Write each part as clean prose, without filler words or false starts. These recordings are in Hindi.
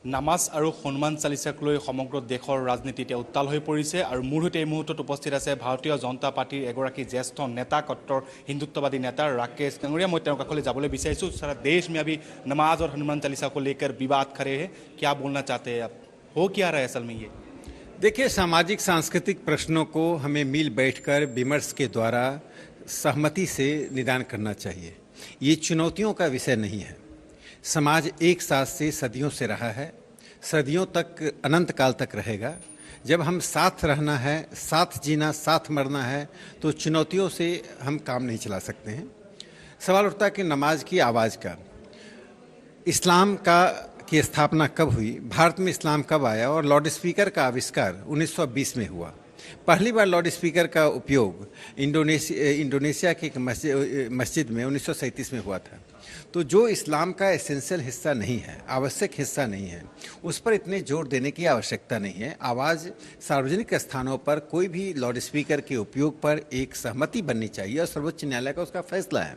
নামাজ আৰু হনুমান চালিচাক লৈ সমগ্ৰ দেশৰ ৰাজনীতি এতিয়া উত্তাল হৈ পৰিছে আৰু মোৰ সৈতে এই মুহূৰ্তত উপস্থিত আছে ভাৰতীয় জনতা পাৰ্টিৰ এগৰাকী জ্যেষ্ঠ নেতা কট্টৰ হিন্দুত্ববাदी नेता राकेश कंगड़िया। मैं तेरे काखोले जाबले विचारिछु सारा देश में अभी नमाज और हनुमान चालीसा को लेकर विवाद खड़े हैं, क्या बोलना चाहते हैं आप? हो क्या रहा है असल में ये? देखिए, सामाजिक सांस्कृतिक प्रश्नों को हमें मिल बैठकर विमर्श के द्वारा सहमति से निदान करना चाहिए। ये चुनौतियों का विषय नहीं है। समाज एक साथ से सदियों से रहा है, सदियों तक अनंत काल तक रहेगा। जब हम साथ रहना है, साथ जीना, साथ मरना है, तो चुनौतियों से हम काम नहीं चला सकते हैं। सवाल उठता है कि नमाज की आवाज़ का, इस्लाम की स्थापना कब हुई, भारत में इस्लाम कब आया और लाउड स्पीकर का आविष्कार 1920 में हुआ। पहली बार लाउड स्पीकर का उपयोग इंडोनेशिया की एक मस्जिद में 1937 में हुआ था। तो जो इस्लाम का एसेंशियल हिस्सा नहीं है, आवश्यक हिस्सा नहीं है, उस पर इतने जोर देने की आवश्यकता नहीं है। आवाज़ सार्वजनिक स्थानों पर कोई भी लाउड स्पीकर के उपयोग पर एक सहमति बननी चाहिए और सर्वोच्च न्यायालय का उसका फैसला है।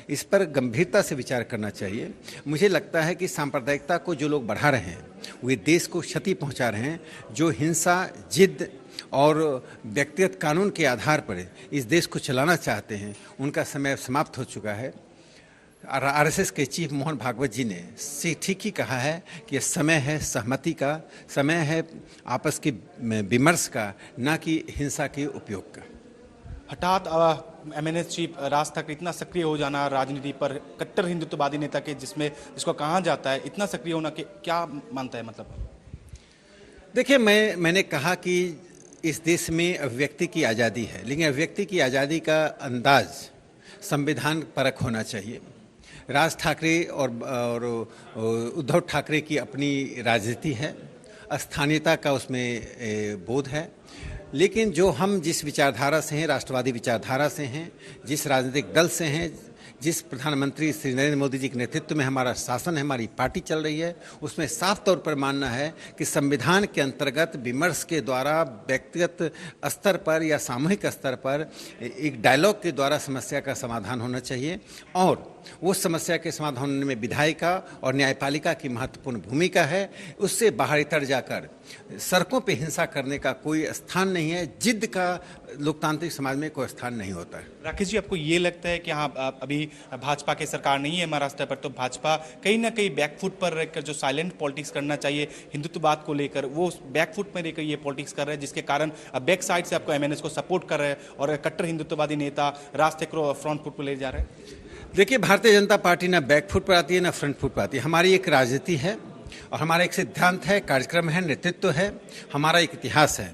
इस पर गंभीरता से विचार करना चाहिए। मुझे लगता है कि सांप्रदायिकता को जो लोग बढ़ा रहे हैं वे देश को क्षति पहुंचा रहे हैं। जो हिंसा, जिद और व्यक्तिगत कानून के आधार पर इस देश को चलाना चाहते हैं, उनका समय समाप्त हो चुका है। आरएसएस के चीफ मोहन भागवत जी ने ठीक ही कहा है कि समय है सहमति का, समय है आपस के विमर्श का, न कि हिंसा के उपयोग का। हठात एमएनएस चीफ राज ठाकरे इतना सक्रिय हो जाना राजनीति पर, कट्टर हिंदुत्ववादी नेता के जिसको कहा जाता है इतना सक्रिय होना, के क्या मानता है? मतलब देखिए, मैंने कहा कि इस देश में अभिव्यक्ति की आज़ादी है, लेकिन अभिव्यक्ति की आज़ादी का अंदाज संविधान परक होना चाहिए। राज ठाकरे और उद्धव ठाकरे की अपनी राजनीति है, स्थानीयता का उसमें बोध है। लेकिन जो हम जिस विचारधारा से हैं, राष्ट्रवादी विचारधारा से हैं, जिस राजनीतिक दल से हैं, जिस प्रधानमंत्री श्री नरेंद्र मोदी जी के नेतृत्व में हमारा शासन है, हमारी पार्टी चल रही है, उसमें साफ तौर पर मानना है कि संविधान के अंतर्गत विमर्श के द्वारा व्यक्तिगत स्तर पर या सामूहिक स्तर पर एक डायलॉग के द्वारा समस्या का समाधान होना चाहिए और वो समस्या के समाधान होने में विधायिका और न्यायपालिका की महत्वपूर्ण भूमिका है। उससे बाहर इतर जाकर सड़कों पे हिंसा करने का कोई स्थान नहीं है। जिद का लोकतांत्रिक समाज में कोई स्थान नहीं होता है। राकेश जी, आपको ये लगता है कि हाँ, अभी भाजपा की सरकार नहीं है महाराष्ट्र पर, तो भाजपा कहीं ना कहीं बैकफुट पर रहकर जो साइलेंट पॉलिटिक्स करना चाहिए हिंदुत्ववाद को लेकर, वो बैकफुट में रहकर ये पॉलिटिक्स कर रहे हैं, जिसके कारण बैक साइड से आपको एमएनएस को सपोर्ट कर रहे हैं और कट्टर हिंदुत्ववादी नेता राज ठाकरे को फ्रंट फुट पर ले जा रहे हैं? देखिए, भारतीय जनता पार्टी ना बैक फुट पर आती है ना फ्रंट फुट पर आती है। हमारी एक राजनीति है और हमारा एक सिद्धांत है, कार्यक्रम है, नेतृत्व है, हमारा एक इतिहास है।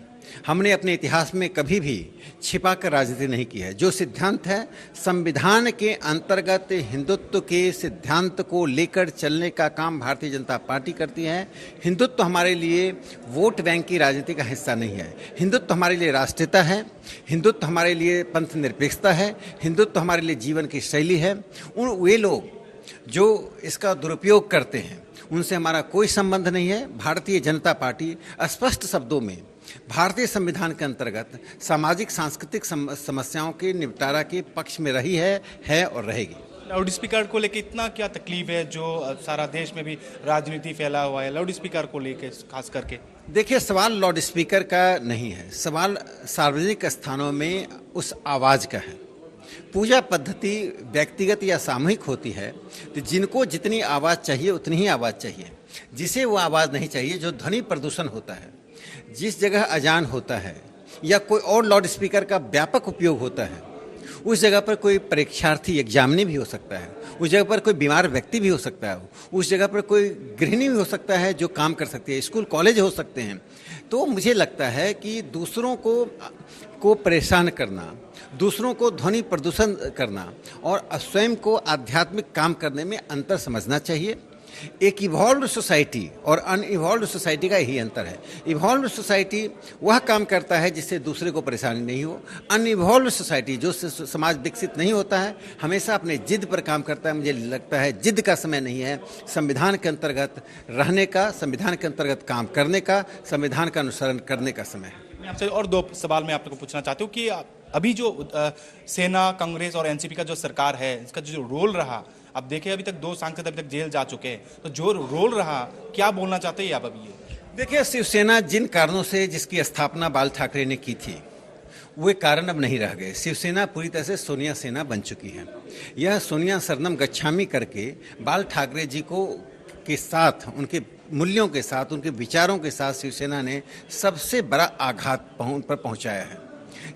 हमने अपने इतिहास में कभी भी छिपाकर राजनीति नहीं की है। जो सिद्धांत है, संविधान के अंतर्गत हिंदुत्व के सिद्धांत को लेकर चलने का काम भारतीय जनता पार्टी करती है। हिंदुत्व हमारे लिए वोट बैंक की राजनीति का हिस्सा नहीं है। हिंदुत्व हमारे लिए राष्ट्रीयता है, हिंदुत्व हमारे लिए पंथ निरपेक्षता है, हिंदुत्व हमारे लिए जीवन की शैली है। वे लोग जो इसका दुरुपयोग करते हैं उनसे हमारा कोई संबंध नहीं है। भारतीय जनता पार्टी स्पष्ट शब्दों में भारतीय संविधान के अंतर्गत सामाजिक सांस्कृतिक समस्याओं के निपटारा के पक्ष में रही है और रहेगी। लाउड स्पीकर को लेकर इतना क्या तकलीफ है जो सारा देश में भी राजनीति फैला हुआ है लाउड स्पीकर को लेकर खास करके? देखिए, सवाल लाउड स्पीकर का नहीं है, सवाल सार्वजनिक स्थानों में उस आवाज़ का है। पूजा पद्धति व्यक्तिगत या सामूहिक होती है, तो जिनको जितनी आवाज़ चाहिए उतनी ही आवाज़ चाहिए। जिसे वो आवाज़ नहीं चाहिए, जो ध्वनि प्रदूषण होता है, जिस जगह अजान होता है या कोई और लाउड स्पीकर का व्यापक उपयोग होता है, उस जगह पर कोई परीक्षार्थी एग्जामिनी भी हो सकता है, उस जगह पर कोई बीमार व्यक्ति भी हो सकता है, उस जगह पर कोई गृहिणी भी हो सकता है जो काम कर सकती है, स्कूल कॉलेज हो सकते हैं। तो मुझे लगता है कि दूसरों को परेशान करना, दूसरों को ध्वनि प्रदूषण करना और स्वयं को आध्यात्मिक काम करने में अंतर समझना चाहिए। एक इवॉल्व्ड सोसाइटी और अनइवॉल्व्ड सोसाइटी का यही अंतर है। इवॉल्व्ड सोसाइटी वह काम करता है जिससे दूसरे को परेशानी नहीं हो। अनइवॉल्व्ड सोसाइटी, जो समाज विकसित नहीं होता है, हमेशा अपने जिद पर काम करता है। मुझे लगता है जिद का समय नहीं है, संविधान के अंतर्गत रहने का, संविधान के अंतर्गत काम करने का, संविधान का अनुसरण करने का समय है। मैं आपसे और दो सवाल मैं आपको पूछना चाहता हूँ कि अभी जो सेना, कांग्रेस और एनसीपी का जो सरकार है, इसका जो रोल रहा, अब देखें अभी तक 2 सांसद अभी तक जेल जा चुके हैं, तो जो रोल रहा, क्या बोलना चाहते हैं आप अभी ये? देखिए, शिवसेना जिन कारणों से जिसकी स्थापना बाल ठाकरे ने की थी, वे कारण अब नहीं रह गए। शिवसेना पूरी तरह से सोनिया सेना बन चुकी है। यह सोनिया शरणम गच्छामी करके बाल ठाकरे जी को के साथ, उनके मूल्यों के साथ, उनके विचारों के साथ शिवसेना ने सबसे बड़ा आघात उन पर पहुंचाया है।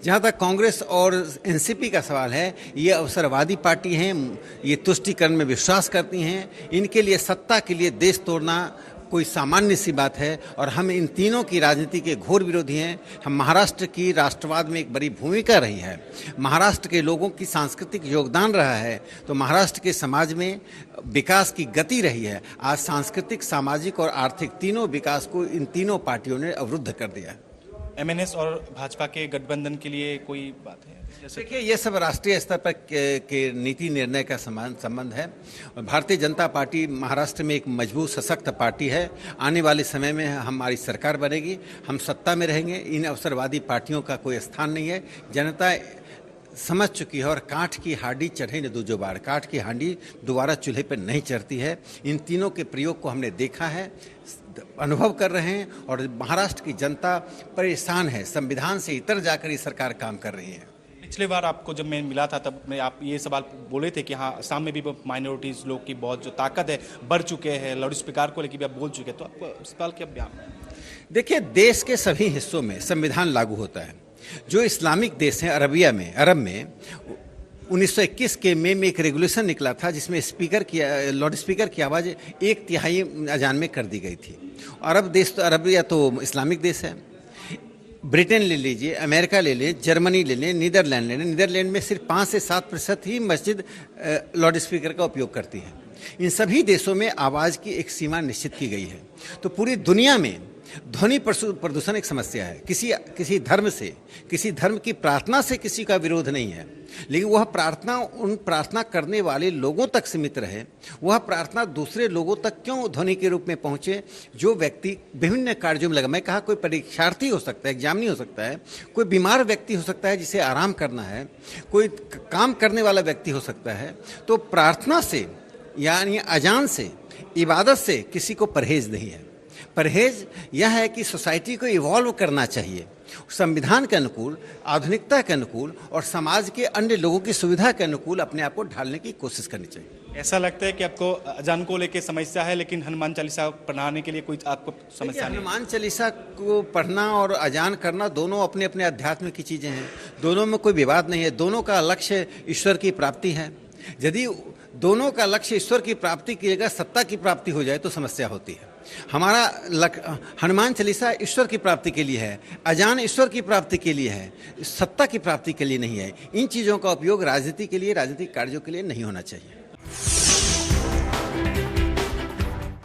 जहाँ तक कांग्रेस और एनसीपी का सवाल है, ये अवसरवादी पार्टी हैं, ये तुष्टीकरण में विश्वास करती हैं। इनके लिए सत्ता के लिए देश तोड़ना कोई सामान्य सी बात है और हम इन तीनों की राजनीति के घोर विरोधी हैं। हम महाराष्ट्र की राष्ट्रवाद में एक बड़ी भूमिका रही है, महाराष्ट्र के लोगों की सांस्कृतिक योगदान रहा है, तो महाराष्ट्र के समाज में विकास की गति रही है। आज सांस्कृतिक, सामाजिक और आर्थिक तीनों विकास को इन तीनों पार्टियों ने अवरुद्ध कर दिया है। एमएनएस और भाजपा के गठबंधन के लिए कोई बात है? देखिए, ये सब राष्ट्रीय स्तर पर के नीति निर्णय का संबंध है। भारतीय जनता पार्टी महाराष्ट्र में एक मजबूत सशक्त पार्टी है। आने वाले समय में हमारी सरकार बनेगी, हम सत्ता में रहेंगे। इन अवसरवादी पार्टियों का कोई स्थान नहीं है। जनता समझ चुकी है और काठ की हांडी चढ़े न दूजो बार, काठ की हांडी दोबारा चूल्हे पर नहीं चढ़ती है। इन तीनों के प्रयोग को हमने देखा है, अनुभव कर रहे हैं और महाराष्ट्र की जनता परेशान है। संविधान से इतर जाकर ये सरकार काम कर रही है। पिछले बार आपको जब मैं मिला था तब मैं आप ये सवाल बोले थे कि हाँ, असम में भी माइनॉरिटीज़ लोग की बहुत जो ताकत है बढ़ चुके हैं, लाउड स्पीकर को लेकर भी आप बोल चुके हैं, तो आपको इस सवाल क्या बयान? देखिए, देश के सभी हिस्सों में संविधान लागू होता है। जो इस्लामिक देश हैं, अरब में 1921 के मई में एक रेगुलेशन निकला था जिसमें लाउड स्पीकर की आवाज़ 1/3 अजान में कर दी गई थी। अरब देश तो अरबिया तो इस्लामिक देश है। ब्रिटेन ले लीजिए, अमेरिका ले लें, जर्मनी ले लें, नीदरलैंड ले लें। नीदरलैंड में सिर्फ 5 से 7% ही मस्जिद लाउड स्पीकर का उपयोग करती है। इन सभी देशों में आवाज़ की एक सीमा निश्चित की गई है। तो पूरी दुनिया में ध्वनि प्रदूषण एक समस्या है। किसी धर्म से, किसी धर्म की प्रार्थना से किसी का विरोध नहीं है, लेकिन वह प्रार्थना उन प्रार्थना करने वाले लोगों तक सीमित रहे। वह प्रार्थना दूसरे लोगों तक क्यों ध्वनि के रूप में पहुंचे? जो व्यक्ति विभिन्न कार्यों में लगा, मैं कहा कोई परीक्षार्थी हो सकता है, एग्जामिनी हो सकता है, कोई बीमार व्यक्ति हो सकता है जिसे आराम करना है, कोई काम करने वाला व्यक्ति हो सकता है। तो प्रार्थना से यानी अजान से, इबादत से किसी को परहेज नहीं है। परहेज यह है कि सोसाइटी को इवॉल्व करना चाहिए, संविधान के अनुकूल, आधुनिकता के अनुकूल और समाज के अन्य लोगों की सुविधा के अनुकूल अपने आप को ढालने की कोशिश करनी चाहिए। ऐसा लगता है कि आपको अजान को लेकर समस्या है, लेकिन हनुमान चालीसा पढ़ाने के लिए कोई आपको समस्या नहीं? हनुमान चालीसा को पढ़ना और अजान करना दोनों अपने अपने अध्यात्म की चीज़ें हैं, दोनों में कोई विवाद नहीं है। दोनों का लक्ष्य ईश्वर की प्राप्ति है। यदि दोनों का लक्ष्य ईश्वर की प्राप्ति की जगह सत्ता की प्राप्ति हो जाए तो समस्या होती है। हमारा हनुमान चालीसा ईश्वर की प्राप्ति के लिए है, अजान ईश्वर की प्राप्ति के लिए है, सत्ता की प्राप्ति के लिए नहीं है। इन चीज़ों का उपयोग राजनीति के लिए, राजनीतिक कार्यों के लिए नहीं होना चाहिए।